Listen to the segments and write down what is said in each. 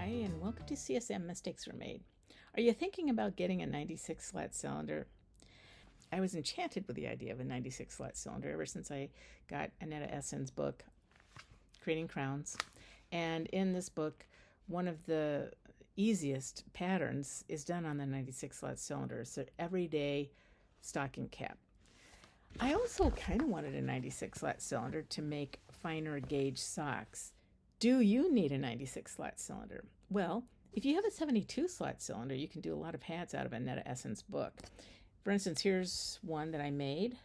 Hi, and welcome to CSM Mistakes Were Made. Are you thinking about getting a 96 slot cylinder? I was enchanted with the idea of a 96 slot cylinder ever since I got Annetta Essen's book, Creating Crowns. And in this book, one of the easiest patterns is done on the 96 slot cylinder. It's an everyday stocking cap. I also kind of wanted a 96 slot cylinder to make finer gauge socks. Do you need a 96 slot cylinder? Well, if you have a 72 slot cylinder, you can do a lot of hats out of Annetta Essen's book. For instance, here's one that I made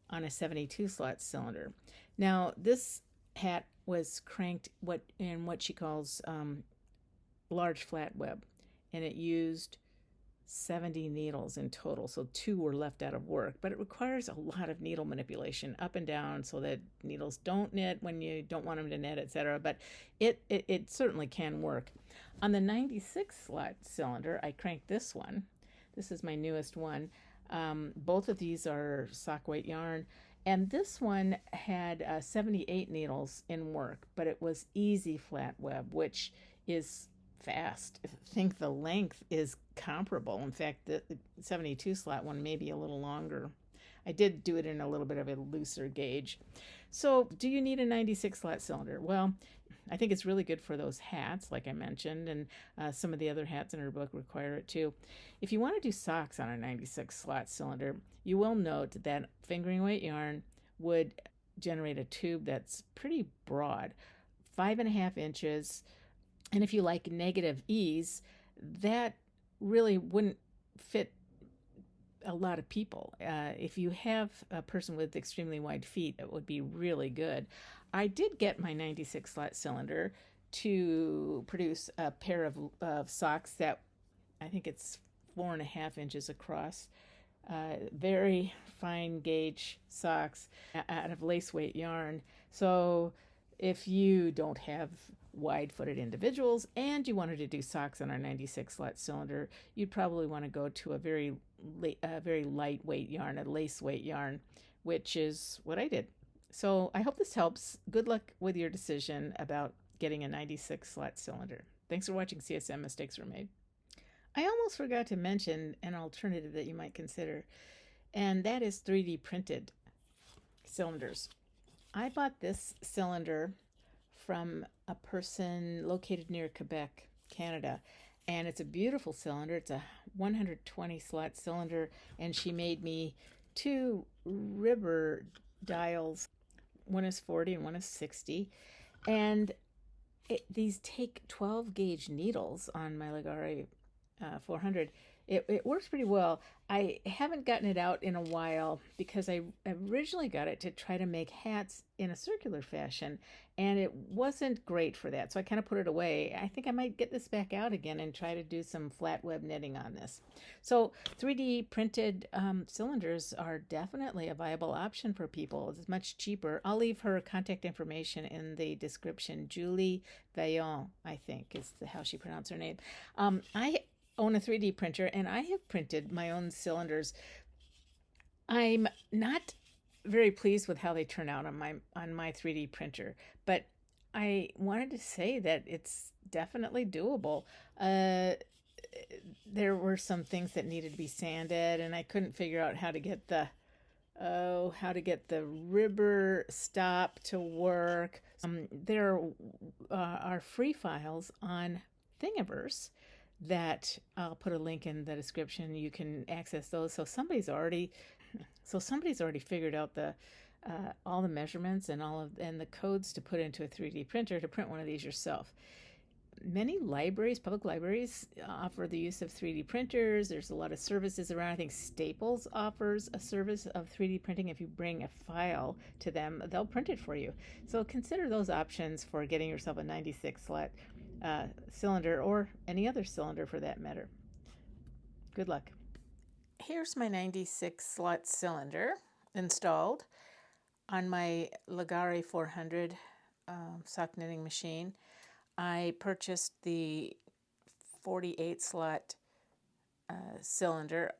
on a 72 slot cylinder. Now, this hat was cranked in what she calls large flatweb, and it used 70 needles in total, so 2 were left out of work, but it requires a lot of needle manipulation up and down so that needles don't knit when you don't want them to knit, etc. But it certainly can work. On the 96 slot cylinder, I cranked this one. This is my newest one. Both of these are sock weight yarn, and this one had 78 needles in work, but it was easy flat web, which is fast. I think the length is comparable. In fact, the 72 slot one may be a little longer. I did do it in a little bit of a looser gauge. So do you need a 96 slot cylinder? Well, I think it's really good for those hats, like I mentioned, and some of the other hats in her book require it too. If you want to do socks on a 96 slot cylinder, you will note that fingering weight yarn would generate a tube that's pretty broad, 5.5 inches. And if you like negative ease, that really wouldn't fit a lot of people. If you have a person with extremely wide feet, it would be really good. I did get my 96 slot cylinder to produce a pair of socks that I think it's 4.5 inches across. Very fine gauge socks out of lace weight yarn. So if you don't have wide-footed individuals and you wanted to do socks on our 96 slot cylinder, you'd probably want to go to a very lightweight yarn, a lace weight yarn, which is what I did. So I hope this helps. Good luck with your decision about getting a 96 slot cylinder. Thanks for watching CSM Mistakes Were Made. I almost forgot to mention an alternative that you might consider, and that is 3D printed cylinders. I bought this cylinder from a person located near Quebec, Canada, and it's a beautiful cylinder. It's a 120 slot cylinder, and she made me 2 ribber dials. One is 40 and one is 60, and these take 12 gauge needles on my Ligare 400. It works pretty well. I haven't gotten it out in a while because I originally got it to try to make hats in a circular fashion, and it wasn't great for that, so I kind of put it away. I think I might get this back out again and try to do some flat web knitting on this. So 3D printed cylinders are definitely a viable option for people. It's much cheaper. I'll leave her contact information in the description. Julie Vaillant, I think, is how she pronounced her name. I own a 3D printer, and I have printed my own cylinders. I'm not very pleased with how they turn out on my 3D printer, but I wanted to say that it's definitely doable. There were some things that needed to be sanded, and I couldn't figure out how to get the ribber stop to work. There are free files on Thingiverse that I'll put a link in the description. You can access those. So somebody's already figured out the all the measurements and and the codes to put into a 3D printer to print one of these yourself. Many libraries, public libraries, offer the use of 3D printers. There's a lot of services around. I think Staples offers a service of 3D printing. If you bring a file to them, they'll print it for you. So consider those options for getting yourself a 96 slot cylinder, or any other cylinder for that matter. Good luck. Here's my 96 slot cylinder installed on my Ligare 400 sock knitting machine. I purchased the 48 slot cylinder.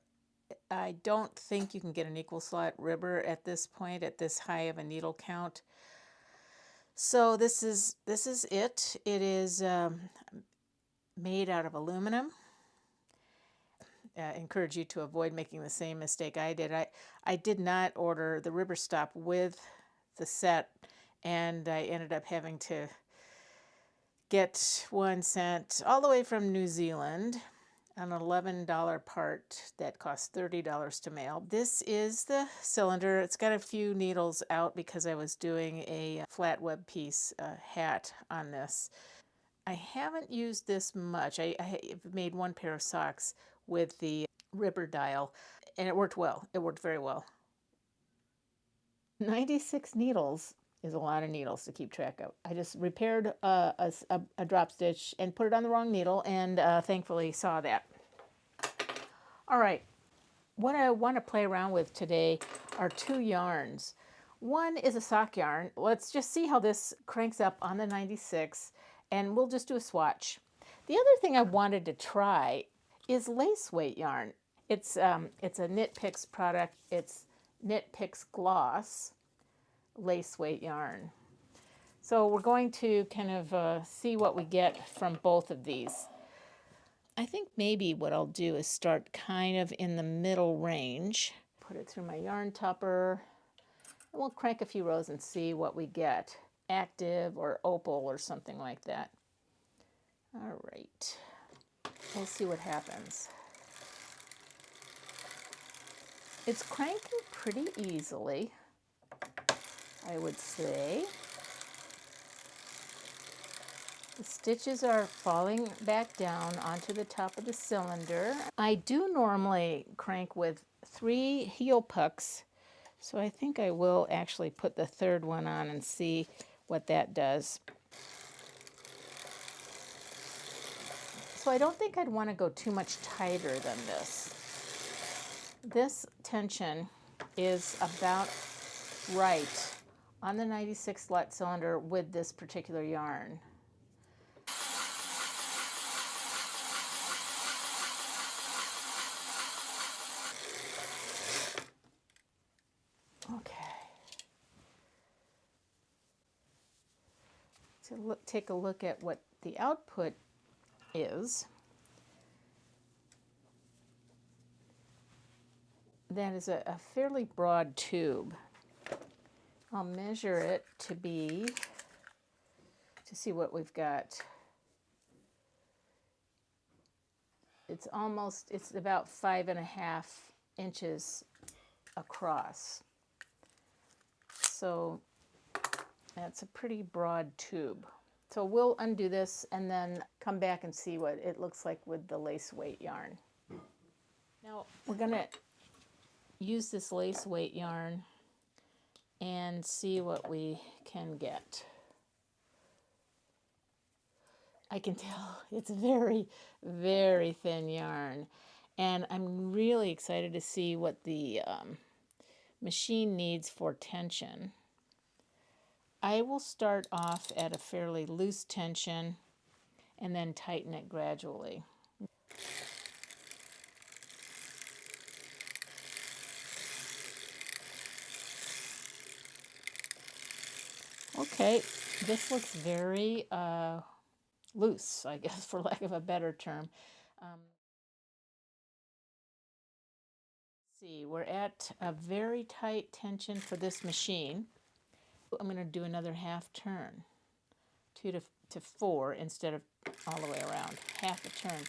I don't think you can get an equal slot ribber at this point, at this high of a needle count. So this is it. It is made out of aluminum. Encourage you to avoid making the same mistake I did. I did not order the rubber stop with the set, and I ended up having to get one sent all the way from New Zealand, an $11 part that cost $30 to mail. This is the cylinder. It's got a few needles out because I was doing a flatweb piece hat on this. I haven't used this much. I made one pair of socks with the ripper dial, and it worked well. It worked very well. 96 needles is a lot of needles to keep track of. I just repaired a drop stitch and put it on the wrong needle, and thankfully saw that. All right, what I want to play around with today are two yarns. One is a sock yarn. Let's just see how this cranks up on the 96, and we'll just do a swatch. The other thing I wanted to try is lace weight yarn. It's a Knit Picks product. It's Knit Picks Gloss lace weight yarn. So we're going to kind of see what we get from both of these. I think maybe what I'll do is start kind of in the middle range. Put it through my yarn topper, and we'll crank a few rows and see what we get. Active or opal or something like that. All right, we'll see what happens. It's cranking pretty easily, I would say. The stitches are falling back down onto the top of the cylinder. I do normally crank with 3 heel pucks, so I think I will actually put the third one on and see what that does. So I don't think I'd want to go too much tighter than this. This tension is about right on the 96 slut cylinder with this particular yarn. Okay. So take a look at what the output is. That is a fairly broad tube. I'll measure it to see what we've got. It's about 5.5 inches across. So that's a pretty broad tube. So we'll undo this and then come back and see what it looks like with the lace weight yarn. Now we're gonna use this lace weight yarn and see what we can get. I can tell it's very, very thin yarn, and I'm really excited to see what the machine needs for tension. I will start off at a fairly loose tension and then tighten it gradually. Okay, this looks very loose, I guess, for lack of a better term. See, we're at a very tight tension for this machine. I'm going to do another half turn, 2 to 4 instead of all the way around, half a turn.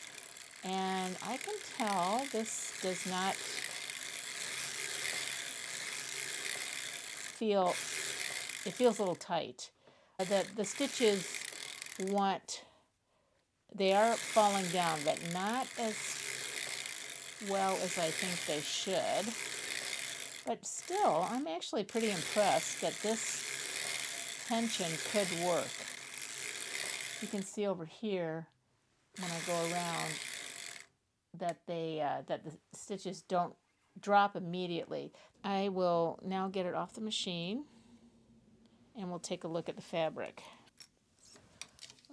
And I can tell this does not feel, it feels a little tight. The stitches they are falling down, but not as well as I think they should. But still, I'm actually pretty impressed that this tension could work. You can see over here when I go around that that the stitches don't drop immediately. I will now get it off the machine and we'll take a look at the fabric.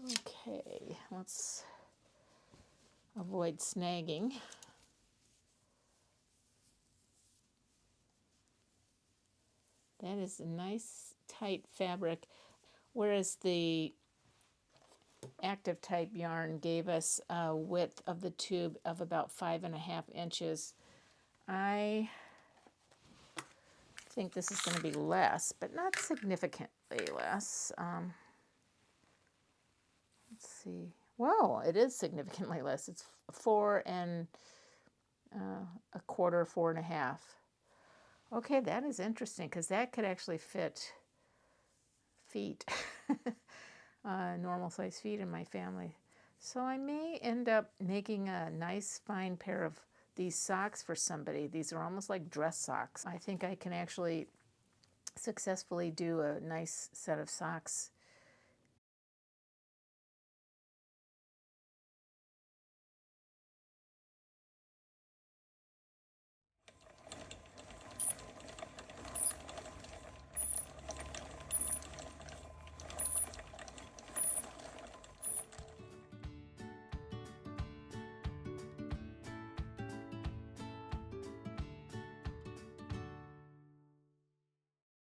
Okay, let's avoid snagging. That is a nice tight fabric, whereas the active type yarn gave us a width of the tube of about 5.5 inches. I think this is going to be less, but not significantly less. Let's see. Well, it is significantly less. It's 4.25, 4.5. Okay, that is interesting because that could actually fit feet, normal size feet in my family. So I may end up making a nice fine pair of these socks for somebody. These are almost like dress socks. I think I can actually successfully do a nice set of socks